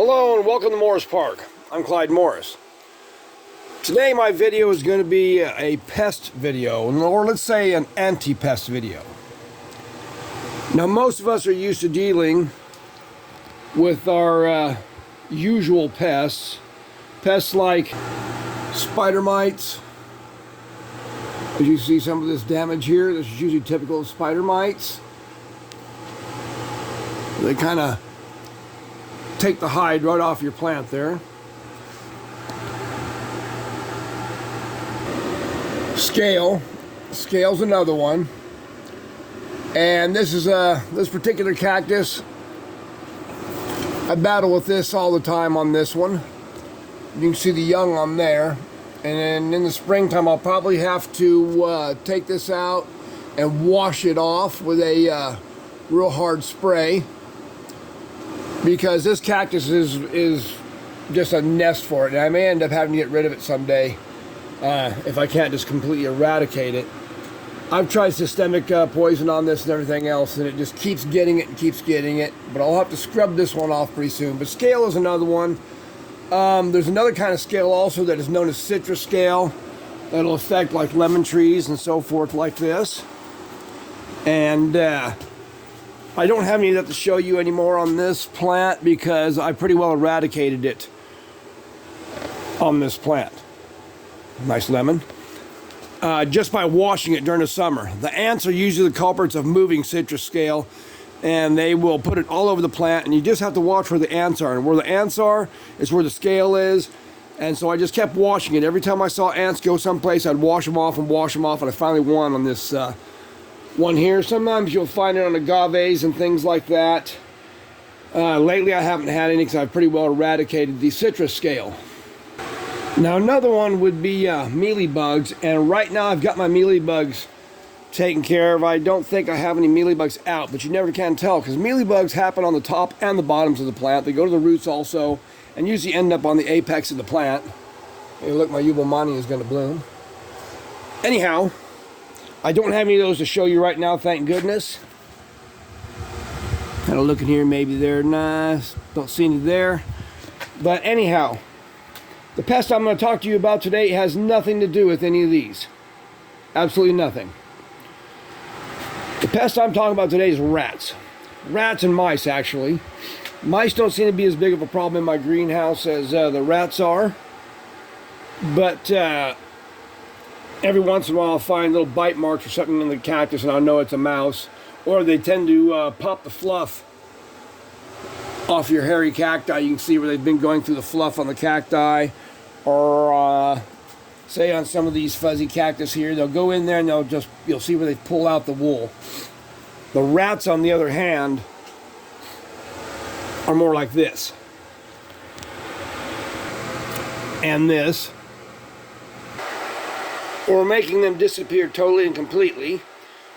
Hello and welcome to Morris Park. I'm Clyde Morris. Today my video is going to be a pest video, or let's say an anti-pest video. Now most of us are used to dealing with our usual pests. Pests like spider mites. As you see some of this damage here, this is usually typical of spider mites. They kind of take the hide right off your plant there. Scale's another one. And this is this particular cactus, I battle with this all the time on this one. You can see the young on there. And then in the springtime I'll probably have to take this out and wash it off with a real hard spray, because this cactus is just a nest for it, and I may end up having to get rid of it someday if I can't just completely eradicate it. I've tried systemic poison on this and everything else, and it just keeps getting it and keeps getting it, but I'll have to scrub this one off pretty soon. But scale is another one. There's another kind of scale also that is known as citrus scale that'll affect like lemon trees and so forth like this. And I don't have any of that to show you anymore on this plant because I pretty well eradicated it on this plant. Nice lemon. Just by washing it during the summer. The ants are usually the culprits of moving citrus scale, and they will put it all over the plant, and you just have to watch where the ants are. And where the ants are is where the scale is. And so I just kept washing it. Every time I saw ants go someplace, I'd wash them off and wash them off, and I finally won on this one here. Sometimes you'll find it on agaves and things like that. Lately I haven't had any because I've pretty well eradicated the citrus scale. Now another one would be mealybugs, and right now I've got my mealybugs taken care of. I don't think I have any mealybugs out, but you never can tell because mealybugs happen on the top and the bottoms of the plant. They go to the roots also and usually end up on the apex of the plant. Hey, look, my Ubomani is going to bloom. Anyhow, I don't have any of those to show you right now, thank goodness. Kind of looking here, maybe they're nice. Don't see any there. But anyhow, the pest I'm going to talk to you about today has nothing to do with any of these. Absolutely nothing. The pest I'm talking about today is rats. Rats and mice, actually. Mice don't seem to be as big of a problem in my greenhouse as the rats are. But every once in a while I'll find little bite marks or something in the cactus and I'll know it's a mouse. Or they tend to pop the fluff off your hairy cacti. You can see where they've been going through the fluff on the cacti. Or say on some of these fuzzy cactus here, they'll go in there and you'll see where they pull out the wool. The rats, on the other hand, are more like this. And this. Or making them disappear totally and completely,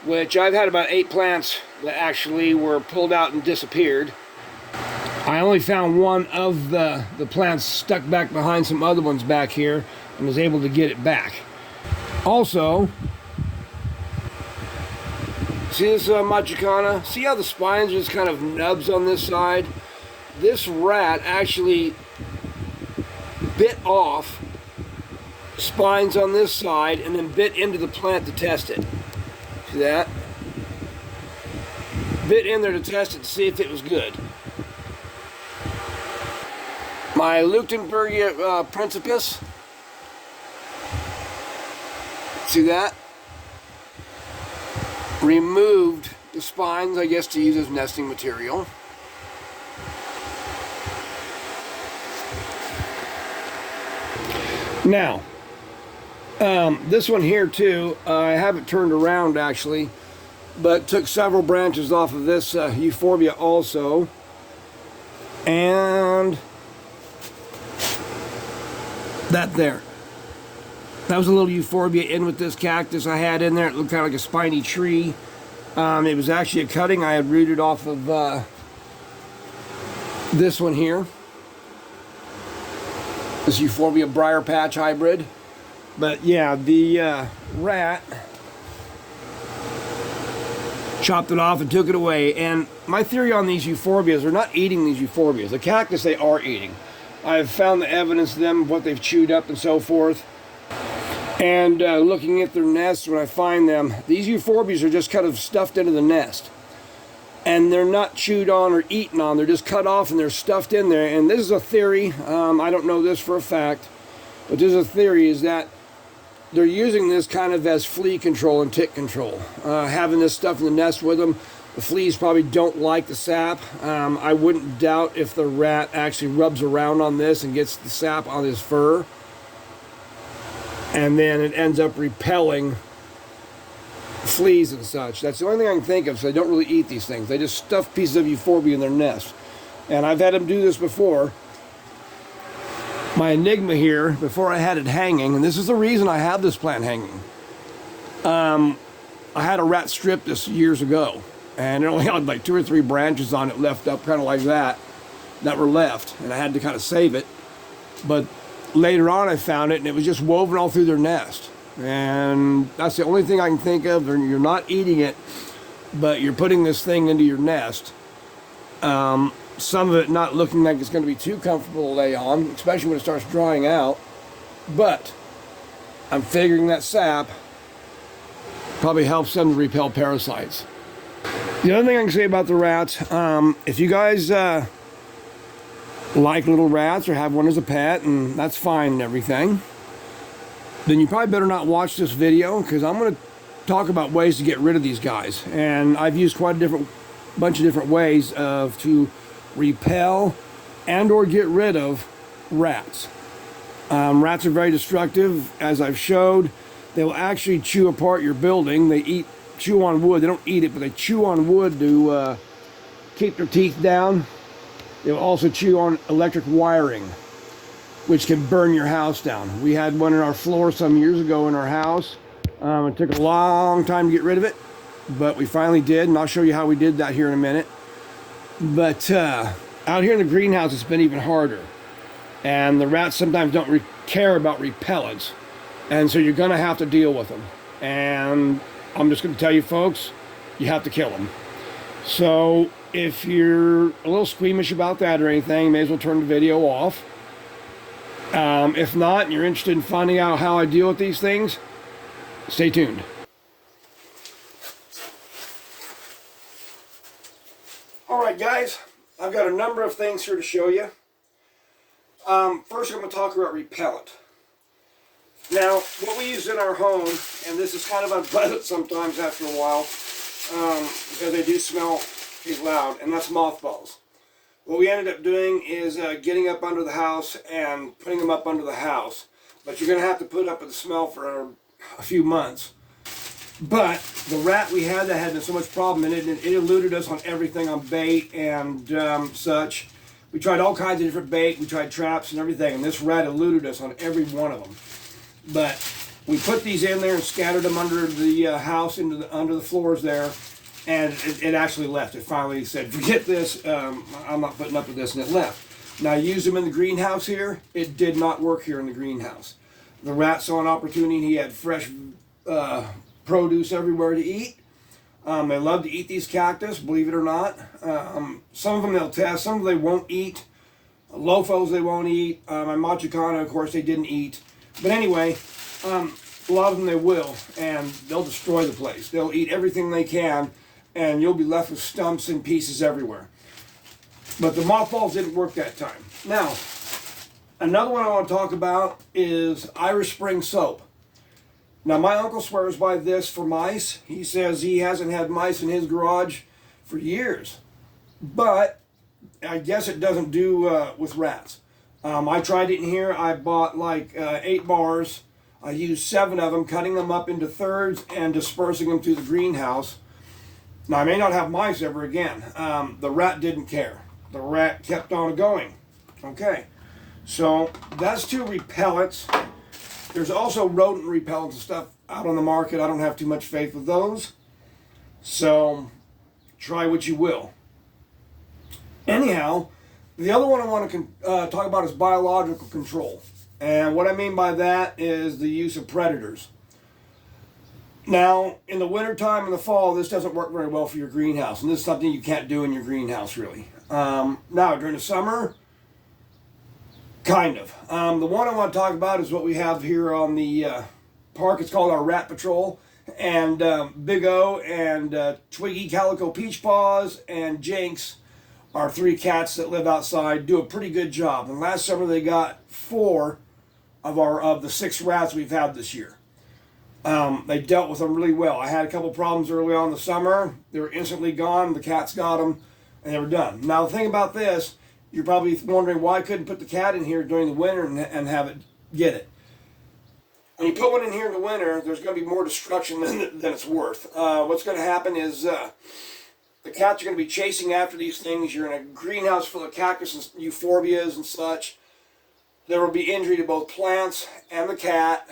which I've had about 8 plants that actually were pulled out and disappeared. I only found one of the plants stuck back behind some other ones back here and was able to get it back. Also, see this Machicana? See how the spines are just kind of nubs on this side? This rat actually bit off spines on this side and then bit into the plant to test it. See that? Bit in there to test it to see if it was good. My Leuchtenbergia principis. See that? Removed the spines, I guess, to use as nesting material. Now, this one here too, I have it turned around actually, but took several branches off of this euphorbia also. And that there. That was a little euphorbia in with this cactus I had in there. It looked kind of like a spiny tree. It was actually a cutting I had rooted off of this one here. This euphorbia briar patch hybrid. But yeah, the rat chopped it off and took it away. And my theory on these euphorbias, they're not eating these euphorbias. The cactus they are eating. I've found the evidence of them, what they've chewed up and so forth. And looking at their nests when I find them, these euphorbias are just kind of stuffed into the nest. And they're not chewed on or eaten on. They're just cut off and they're stuffed in there. And this is a theory. I don't know this for a fact. But this is a theory, is that they're using this kind of as flea control and tick control. Having this stuff in the nest with them. The fleas probably don't like the sap. I wouldn't doubt if the rat actually rubs around on this and gets the sap on his fur. And then it ends up repelling fleas and such. That's the only thing I can think of, so they don't really eat these things. They just stuff pieces of euphorbia in their nest. And I've had them do this before. My Enigma here, before I had it hanging, and this is the reason I have this plant hanging. I had a rat strip this years ago, and it only had like 2 or 3 branches on it left up, kind of like that were left, and I had to kind of save it. But later on I found it, and it was just woven all through their nest. And that's the only thing I can think of. You're not eating it, but you're putting this thing into your nest. Some of it not looking like it's going to be too comfortable to lay on, especially when it starts drying out. But I'm figuring that sap probably helps them to repel parasites. The other thing I can say about the rats, if you guys like little rats or have one as a pet, and that's fine and everything, then you probably better not watch this video, because I'm going to talk about ways to get rid of these guys. And I've used quite a bunch of different ways to repel and or get rid of rats. Rats are very destructive, as I've showed. They will actually chew apart your building. They chew on wood. They don't eat it, but they chew on wood to keep their teeth down. They will also chew on electric wiring, which can burn your house down. We had one in our floor some years ago in our house. It took a long time to get rid of it, but we finally did, and I'll show you how we did that here in a minute. But out here in the greenhouse, it's been even harder. And the rats sometimes don't care about repellents, and so you're gonna have to deal with them. And I'm just gonna tell you folks, you have to kill them. So if you're a little squeamish about that or anything, you may as well turn the video off. If not, and you're interested in finding out how I deal with these things, stay tuned. Alright guys, I've got a number of things here to show you. First I'm going to talk about repellent. Now, what we use in our home, and this is kind of unpleasant sometimes after a while, because they do smell pretty loud, and that's mothballs. What we ended up doing is getting up under the house and putting them up under the house. But you're going to have to put up with the smell for a few months. But the rat we had that had so much problem in it, and it eluded us on everything, on bait and such. We tried all kinds of different bait. We tried traps and everything, and this rat eluded us on every one of them. But we put these in there and scattered them under the house, under the floors there. And it actually left. It finally said, forget this, I'm not putting up with this, and it left. Now I used them in the greenhouse here. It did not work here in the greenhouse. The rat saw an opportunity, and he had fresh produce everywhere to eat. They love to eat these cactus, believe it or not. Some of them they'll test, some of them they won't eat. Lofos they won't eat. My Machicana, of course, they didn't eat. But anyway, a lot of them they will, and they'll destroy the place. They'll eat everything they can, and you'll be left with stumps and pieces everywhere. But the mothballs didn't work that time. Now, another one I want to talk about is Irish Spring soap. Now, my uncle swears by this for mice. He says he hasn't had mice in his garage for years. But I guess it doesn't do with rats. I tried it in here. I bought like 8 bars. I used 7 of them, cutting them up into thirds and dispersing them through the greenhouse. Now, I may not have mice ever again. The rat didn't care. The rat kept on going. Okay, so that's 2 repellents. There's also rodent repellents and stuff out on the market. I don't have too much faith with those. So, try what you will. Anyhow, the other one I want to talk about is biological control. And what I mean by that is the use of predators. Now, in the wintertime and the fall, this doesn't work very well for your greenhouse, and this is something you can't do in your greenhouse, really. Now, during the summer, kind of. The one I want to talk about is what we have here on the park. It's called our Rat Patrol. And Big O and Twiggy, Calico Peach Paws, and Jinx are 3 cats that live outside, do a pretty good job. And last summer they got 4 of the 6 rats we've had this year. They dealt with them really well. I had a couple problems early on in the summer. They were instantly gone. The cats got them, and they were done. Now, the thing about this, you're probably wondering why I couldn't put the cat in here during the winter and have it get it. When you put one in here in the winter, there's going to be more destruction than it's worth. What's going to happen is the cats are going to be chasing after these things. You're in a greenhouse full of cactus and euphorbias and such. There will be injury to both plants and the cat,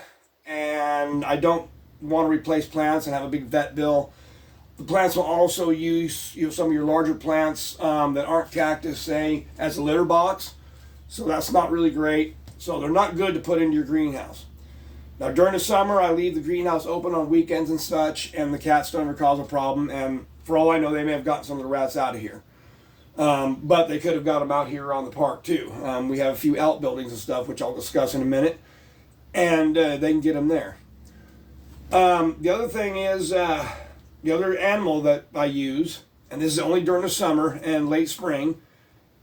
and I don't want to replace plants and have a big vet bill. The plants will also use some of your larger plants that aren't cactus, say, as a litter box. So that's not really great. So they're not good to put into your greenhouse. Now, during the summer, I leave the greenhouse open on weekends and such, and the cats don't ever cause a problem. And for all I know, they may have gotten some of the rats out of here. But they could have got them out here around the park, too. We have a few outbuildings and stuff, which I'll discuss in a minute. And they can get them there. The other thing is, the other animal that I use, and this is only during the summer and late spring,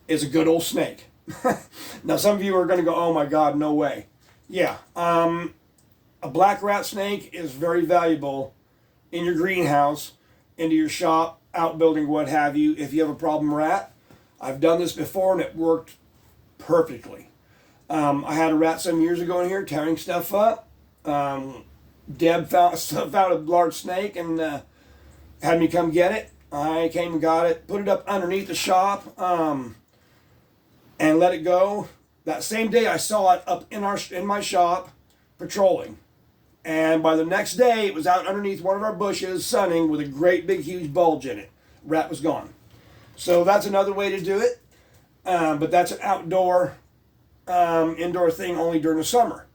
is a good old snake. Now, some of you are going to go, oh my God, no way. Yeah. A black rat snake is very valuable in your greenhouse, into your shop, outbuilding, what have you, if you have a problem rat. I've done this before and it worked perfectly. I had a rat some years ago in here tearing stuff up. Deb found a large snake and had me come get it. I came and got it, put it up underneath the shop, and let it go. That same day I saw it up in my shop patrolling. And by the next day, it was out underneath one of our bushes, sunning, with a great big huge bulge in it. Rat was gone. So that's another way to do it. But that's an outdoor, indoor thing only during the summer.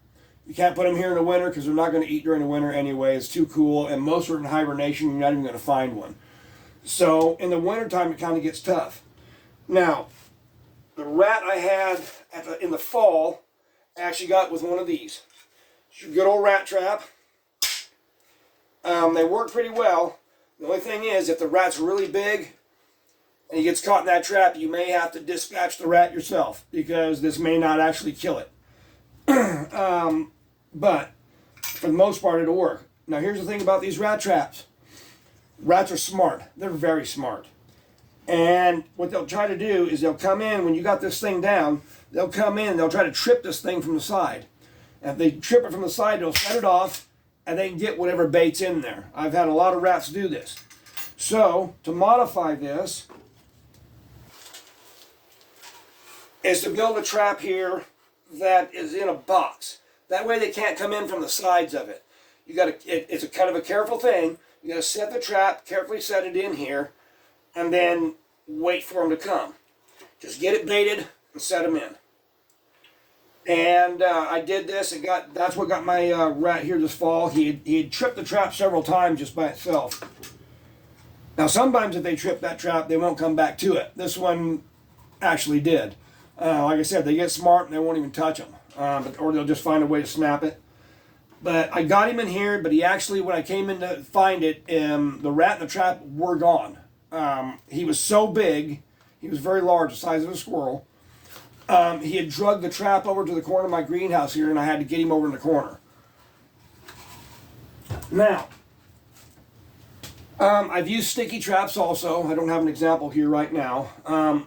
You can't put them here in the winter because they're not going to eat during the winter anyway. It's too cool, and most are in hibernation. You're not even going to find one. So in the wintertime, it kind of gets tough. Now, the rat I had in the fall actually got with one of these. It's your good old rat trap. They work pretty well. The only thing is, if the rat's really big and he gets caught in that trap, you may have to dispatch the rat yourself because this may not actually kill it. But for the most part, it'll work. Now, here's the thing about these rat traps. Rats are smart. They're very smart. And what they'll try to do is they'll come in, when you got this thing down, they'll come in, they'll try to trip this thing from the side. And if they trip it from the side, they'll set it off, and they can get whatever bait's in there. I've had a lot of rats do this. So, to modify this, is to build a trap here that is in a box. That way they can't come in from the sides of it. It's a kind of a careful thing. You got to set the trap, carefully set it in here, and then wait for them to come. Just get it baited and set them in. And I did this. That's what got my rat here this fall. He had tripped the trap several times just by itself. Now sometimes if they trip that trap, they won't come back to it. This one actually did. Like I said, they get smart and they won't even touch them, or they'll just find a way to snap it. But I got him in here. But he actually, when I came in to find it, the rat and the trap were gone. He was so big, he was very large, the size of a squirrel. He had dragged the trap over to the corner of my greenhouse here, and I had to get him over in the corner. Now, I've used sticky traps also. I don't have an example here right now.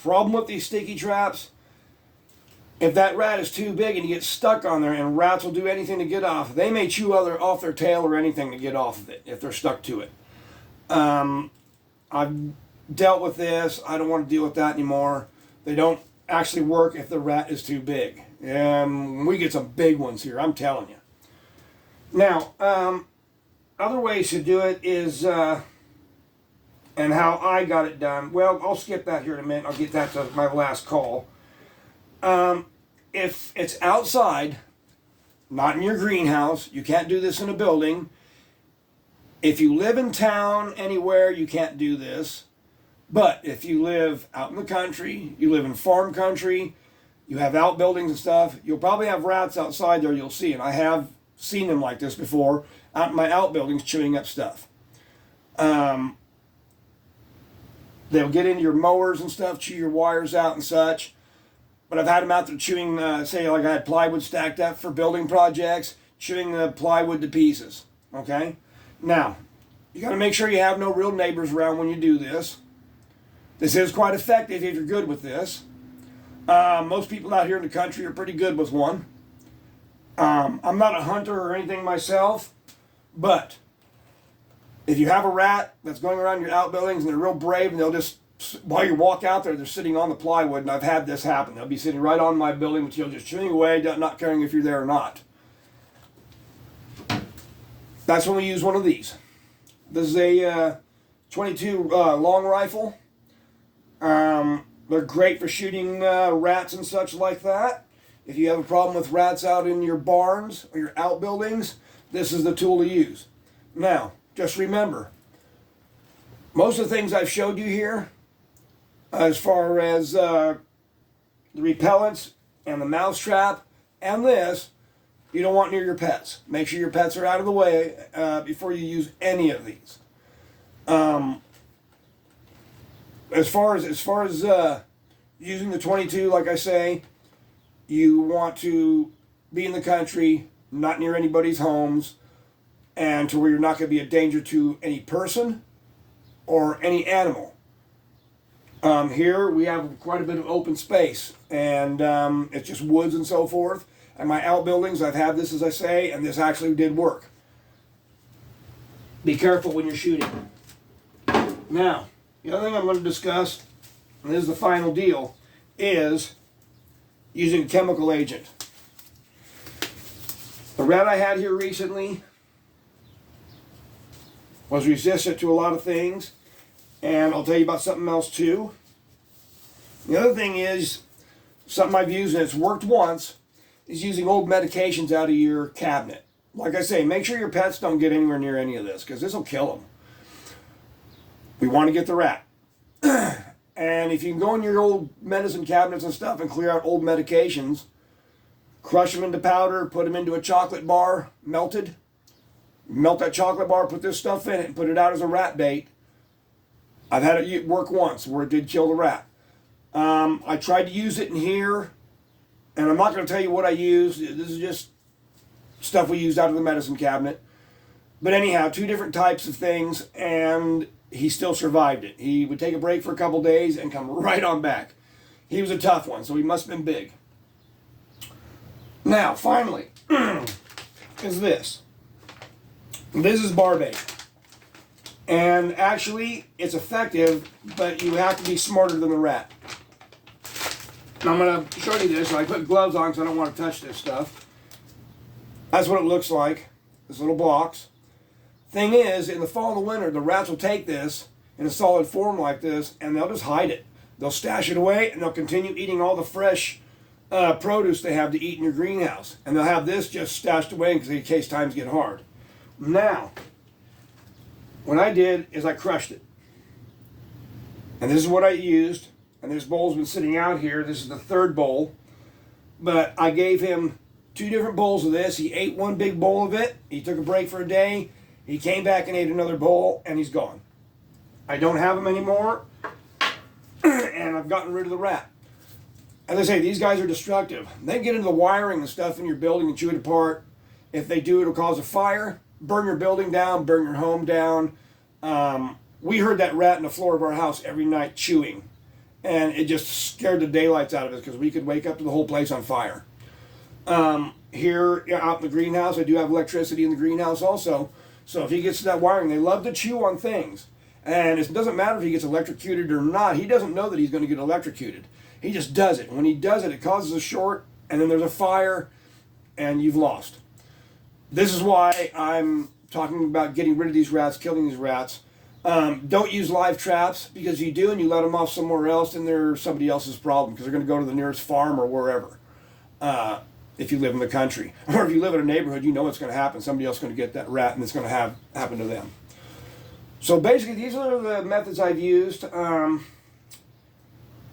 Problem with these sticky traps, if that rat is too big and he gets stuck on there, and rats will do anything to get off, they may chew off their tail or anything to get off of it if they're stuck to it. I've dealt with this. I don't want to deal with that anymore. They don't actually work if the rat is too big. We get some big ones here, I'm telling you. Now, other ways to do it is, and how I got it done. Well, I'll skip that here in a minute. I'll get that to my last call. If it's outside, not in your greenhouse, you can't do this in a building. If you live in town anywhere, you can't do this. But if you live out in the country, you live in farm country, you have outbuildings and stuff, you'll probably have rats outside there you'll see. And I have seen them like this before, out in my outbuildings chewing up stuff. They'll get into your mowers and stuff, chew your wires out and such. But I've had them out there chewing, say like I had plywood stacked up for building projects, chewing the plywood to pieces, okay? Now, you got to make sure you have no real neighbors around when you do this. This is quite effective if you're good with this. Most people out here in the country are pretty good with one. I'm not a hunter or anything myself, but if you have a rat that's going around your outbuildings and they're real brave and they'll just, while you walk out there, they're sitting on the plywood, and I've had this happen. They'll be sitting right on my building material, just chewing away, not caring if you're there or not. That's when we use one of these. This is a 22 long rifle. They're great for shooting rats and such like that. If you have a problem with rats out in your barns or your outbuildings, this is the tool to use. Now, just remember, most of the things I've showed you here, as far as the repellents and the mouse trap and this, you don't want near your pets. Make sure your pets are out of the way before you use any of these. As far as using the 22, like I say, you want to be in the country, not near anybody's homes, and to where you're not going to be a danger to any person or any animal. Here we have quite a bit of open space, and it's just woods and so forth. And my outbuildings, I've had this, as I say, and this actually did work. Be careful when you're shooting. Now, the other thing I'm going to discuss, and this is the final deal, is using a chemical agent. The rat I had here recently was resistant to a lot of things, and I'll tell you about something else too. The other thing is, something I've used and it's worked once, is using old medications out of your cabinet. Like I say, make sure your pets don't get anywhere near any of this, because this will kill them. We want to get the rat. And if you can go in your old medicine cabinets and stuff and clear out old medications, crush them into powder, put them into a chocolate bar, melted, melt that chocolate bar, put this stuff in it, and put it out as a rat bait. I've had it work once where it did kill the rat. I tried to use it in here, and I'm not going to tell you what I used. This is just stuff we used out of the medicine cabinet. But anyhow, 2 different types of things, and he still survived it. He would take a break for a couple days and come right on back. He was a tough one, so he must have been big. Now, finally, is this. This is barbait. And actually, it's effective, but you have to be smarter than the rat. Now, I'm going to show you this. I put gloves on because I don't want to touch this stuff. That's what it looks like, this little box. Thing is, in the fall and the winter, the rats will take this in a solid form like this, and they'll just hide it. They'll stash it away, and they'll continue eating all the fresh produce they have to eat in your greenhouse. And they'll have this just stashed away in case times get hard. Now, what I did is I crushed it. And this is what I used. And this bowl's been sitting out here. This is the 3rd bowl. But I gave him 2 different bowls of this. He ate 1 big bowl of it. He took a break for a day. He came back and ate another bowl, and he's gone. I don't have him anymore, and I've gotten rid of the rat. As I say, these guys are destructive. They get into the wiring and stuff in your building and chew it apart. If they do, it'll cause a fire, burn your building down, burn your home down. We heard that rat in the floor of our house every night chewing, and it just scared the daylights out of us because we could wake up to the whole place on fire. Here out in the greenhouse, I do have electricity in the greenhouse also. So if he gets to that wiring, they love to chew on things. And it doesn't matter if he gets electrocuted or not. He doesn't know that he's going to get electrocuted. He just does it. When he does it, it causes a short, and then there's a fire, and you've lost. This is why I'm talking about getting rid of these rats, killing these rats. Don't use live traps, because if you do and you let them off somewhere else, then they're somebody else's problem, because they're going to go to the nearest farm or wherever. If you live in the country. Or if you live in a neighborhood, you know what's going to happen. Somebody else is going to get that rat, and it's going to happen to them. So basically, these are the methods I've used.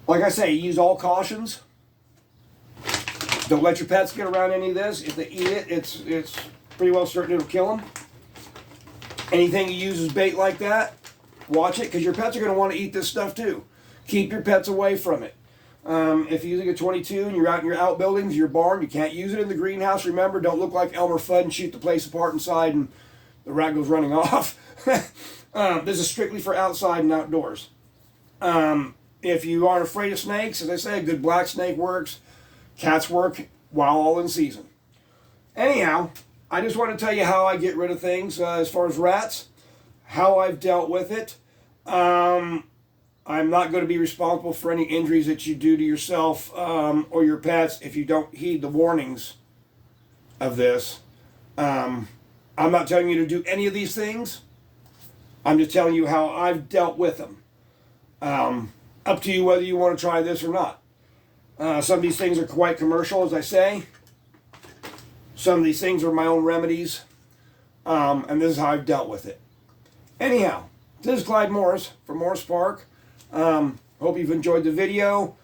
Like I say, use all cautions. Don't let your pets get around any of this. If they eat it, it's pretty well certain it'll kill them. Anything you use as bait like that, watch it, because your pets are going to want to eat this stuff too. Keep your pets away from it. If you're using a 22 and you're out in your outbuildings, your barn, you can't use it in the greenhouse. Remember, don't look like Elmer Fudd and shoot the place apart inside and the rat goes running off. This is strictly for outside and outdoors. If you aren't afraid of snakes, as I say, a good black snake works. Cats work while all in season. Anyhow, I just want to tell you how I get rid of things as far as rats, how I've dealt with it. I'm not going to be responsible for any injuries that you do to yourself or your pets if you don't heed the warnings of this. I'm not telling you to do any of these things. I'm just telling you how I've dealt with them. Up to you whether you want to try this or not. Some of these things are quite commercial, as I say. Some of these things are my own remedies. And this is how I've dealt with it. Anyhow, this is Clyde Morris from Morris Park. Hope you've enjoyed the video.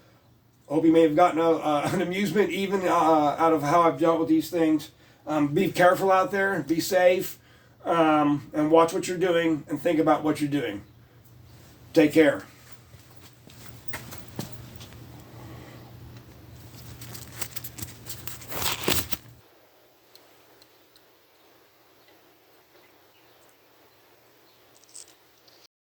Hope you may have gotten an amusement even out of how I've dealt with these things. Be careful out there. Be safe. And watch what you're doing and think about what you're doing. Take care.